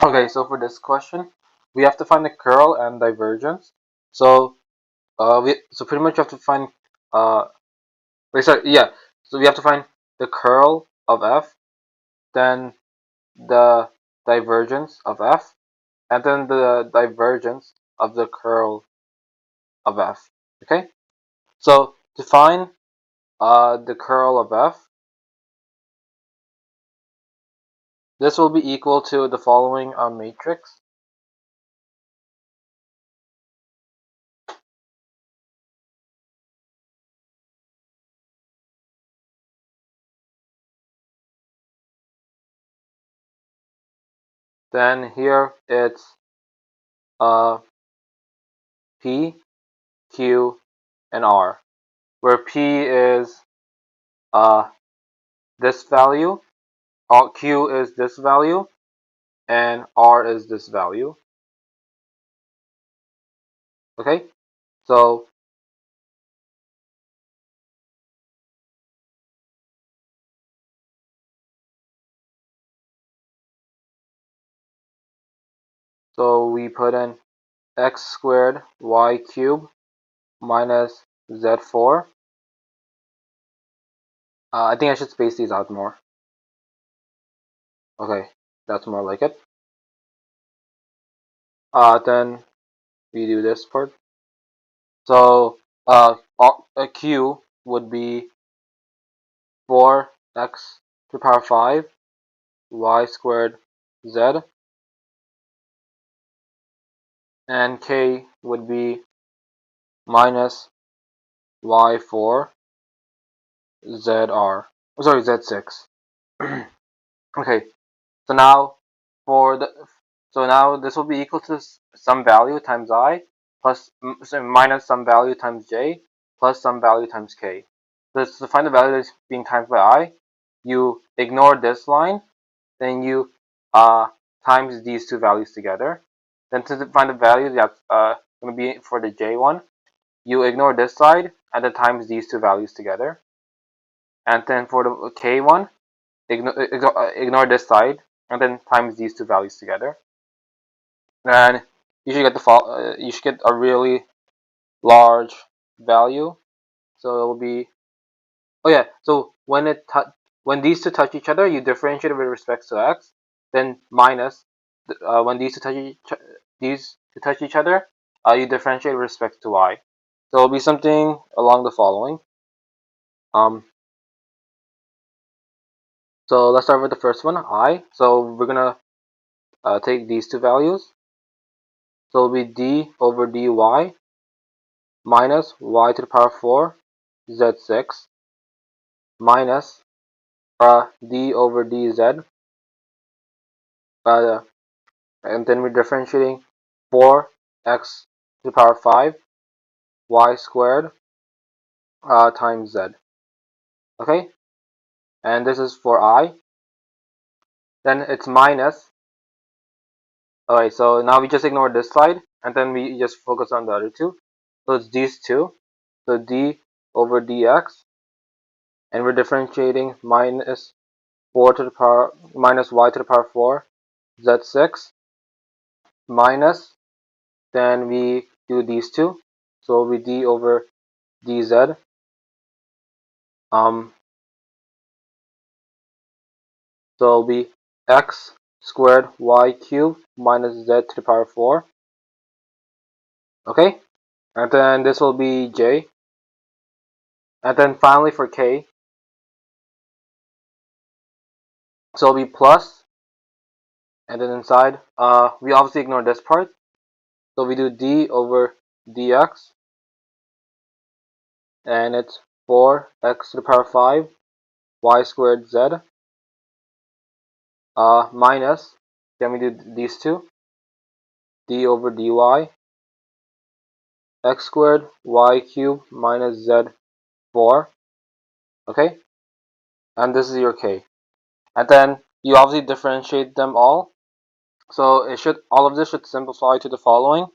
Okay, so for this question, we have to find the curl and divergence. So so pretty much you have to find uh wait sorry yeah so we have to find the curl of f, then the divergence of f, and then the divergence of the curl of f. Okay, so to find the curl of f, this will be equal to the following matrix. Then here it's uh p, q, and r, where p is uh this value, q is this value, and r is this value. Okay, so we put in x squared y cubed minus z4. I think I should space these out more. Okay, that's more like it. Then we do this part. So a q would be 4x to the power 5 y squared z, and k would be minus y4 zr. Sorry, z6. Okay, so now for the now this will be equal to some value times I plus minus some value times j plus some value times k. So to find the value that's being times by I, you ignore this line, then you times these two values together. Then to find the value that's going to be for the j one, you ignore this side and then times these two values together. And then for the k one, ignore this side and then times these two values together. And you should get you should get a really large value. So it will be, oh yeah, so when these two touch each other, you differentiate with respect to x. Then minus when these two touch each other, you differentiate with respect to y. So it'll be something along the following. So let's start with the first one, I. So we're gonna take these two values. So it'll be d over dy minus y to the power 4 z6 minus d over dz, and then we're differentiating 4x to the power 5 y squared times z. Okay, and this is for I. Then it's minus. Alright, so now we just ignore this side and then we just focus on the other two. So it's these two. So d over dx, and we're differentiating minus 4 to the power minus y to the power 4 z6 minus, then we do these two, so it'll be d over dz, so it'll be x squared y cubed minus z to the power 4. Okay, and then this will be j, and then finally for k, so it'll be plus, and then inside we obviously ignore this part, so we do d over dx, and it's 4x to the power 5 y squared z, minus, then we do these two, d over dy x squared y cubed minus z 4. Okay, and this is your k, and then you obviously differentiate them all, so all of this should simplify to the following: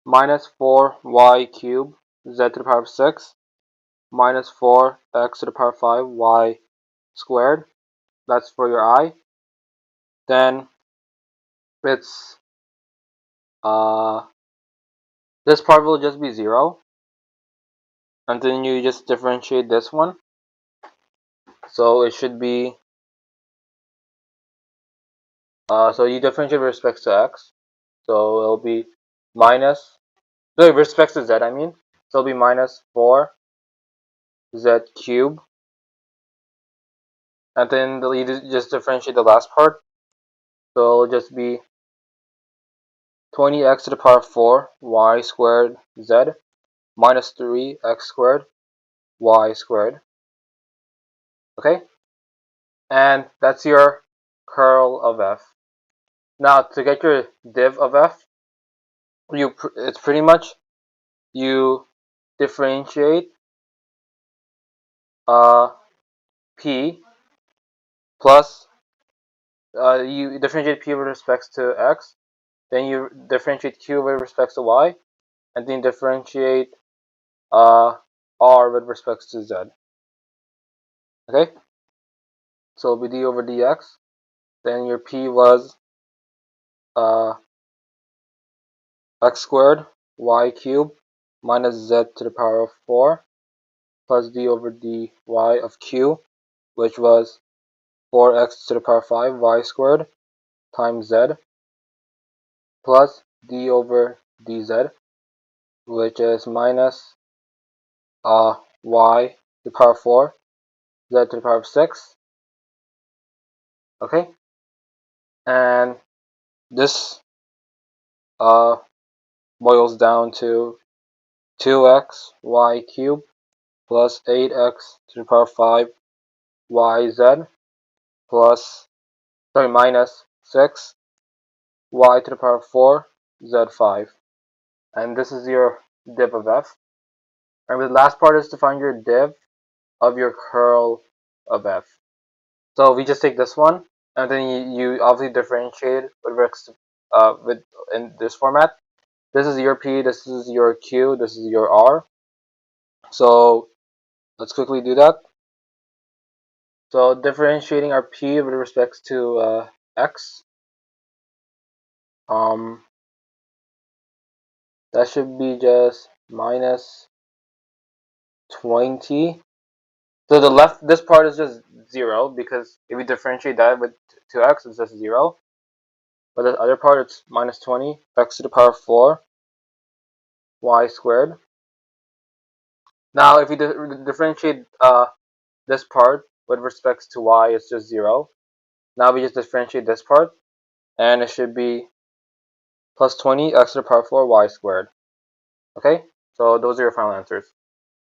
minus 4y cubed z to the power of 6 minus 4x to the power of 5 y squared. That's for your I. then it's this part will just be 0, and then you just differentiate this one, so it should be so you differentiate with respect to x, so it'll be minus, no, with respect to z I mean, so it'll be minus 4 z cubed, and then you just differentiate the last part, so it'll just be 20x to the power of 4 y squared z minus 3x squared y squared. Okay, and that's your curl of f. Now to get your div of f, it's pretty much you differentiate p plus you differentiate p with respect to x, then you differentiate q with respect to y, and then differentiate r with respect to z. Okay, so it'll be d over dx. Then your p was x squared y cubed minus z to the power of 4 plus d over dy of q, which was 4x to the power of 5 y squared times z plus d over dz, which is minus y to the power of 4 z to the power of 6. Okay, and this boils down to 2x y cubed plus 8x to the power of 5 yz plus, sorry, minus 6 y to the power of 4 z5. And this is your div of f. And the last part is to find your div of your curl of f. So we just take this one, and then you obviously differentiate with in this format. This is your p, this is your q, this is your r. So let's quickly do that. So differentiating our p with respect to x, that should be just minus 20. So the left, this part is just 0, because if we differentiate that with to x, it's just 0. But the other part, it's minus 20 x to the power of 4 y squared. Now if we differentiate this part with respect to y, it's just 0. Now we just differentiate this part, and it should be plus 20 x to the power of 4 y squared. Okay, so those are your final answers.